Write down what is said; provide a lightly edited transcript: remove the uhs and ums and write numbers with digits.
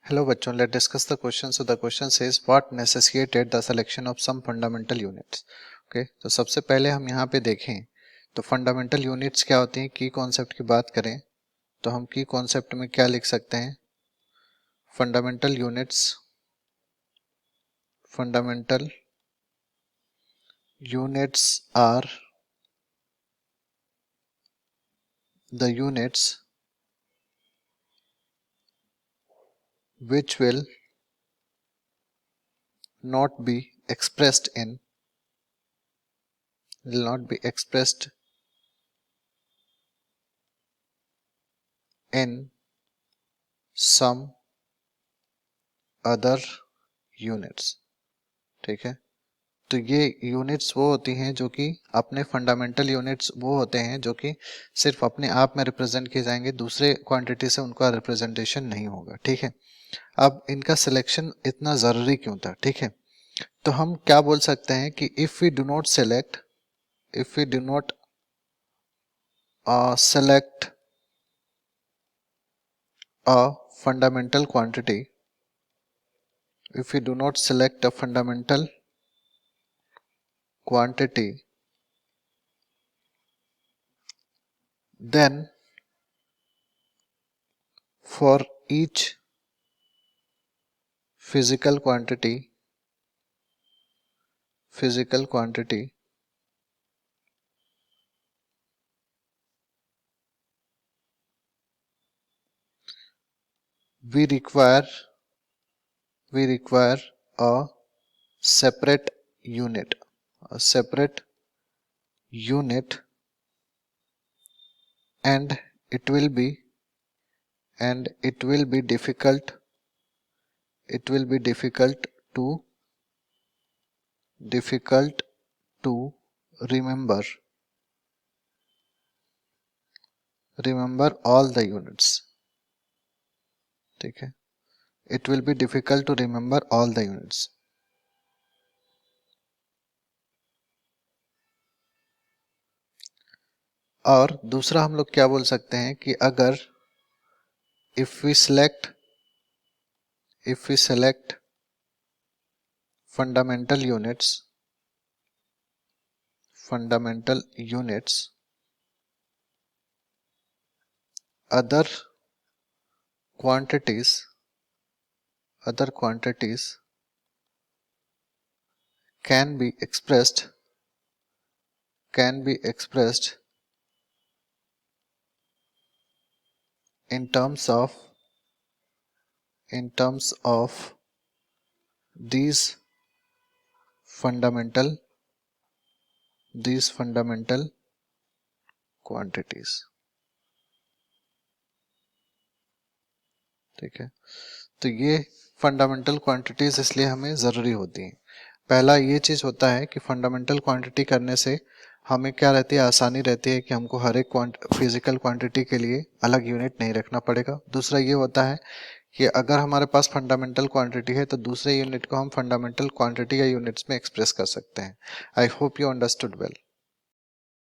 Hello बच्चों, let's discuss the question. So the question says what necessitated the selection of some fundamental units. Okay, तो सबसे पहले हम यहाँ पे देखें तो फंडामेंटल यूनिट्स क्या होती हैं. की कॉन्सेप्ट की बात करें तो हम की कॉन्सेप्ट में क्या लिख सकते हैं. Fundamental units are the units which will not be expressed in some other units. ठीक है, तो ये यूनिट्स वो होती हैं जो कि अपने फंडामेंटल यूनिट्स वो होते हैं जो कि सिर्फ अपने आप में रिप्रेजेंट किए जाएंगे, दूसरे क्वांटिटी से उनका रिप्रेजेंटेशन नहीं होगा. ठीक है, अब इनका सिलेक्शन इतना ज़रूरी क्यों था. ठीक है, तो हम क्या बोल सकते हैं कि if we do not select a fundamental quantity, if we do not select a fundamental quantity, then for each physical quantity we require a separate unit, and it will be difficult to remember all the units. ठीक है, it will be difficult to remember all the units. और दूसरा हम लोग क्या बोल सकते हैं कि अगर if we select fundamental units other quantities can be expressed in terms of these fundamental quantities. ठीक है, तो ये फंडामेंटल क्वांटिटीज इसलिए हमें ज़रूरी होती हैं. पहला ये चीज़ होता है कि फंडामेंटल क्वांटिटी करने से हमें क्या रहती है, आसानी रहती है कि हमको हर एक फिजिकल क्वांटिटी के लिए अलग यूनिट नहीं रखना पड़ेगा. दूसरा ये होता है कि अगर हमारे पास फंडामेंटल क्वांटिटी है तो दूसरे यूनिट को हम फंडामेंटल क्वांटिटी या यूनिट्स में एक्सप्रेस कर सकते हैं. I hope you understood well.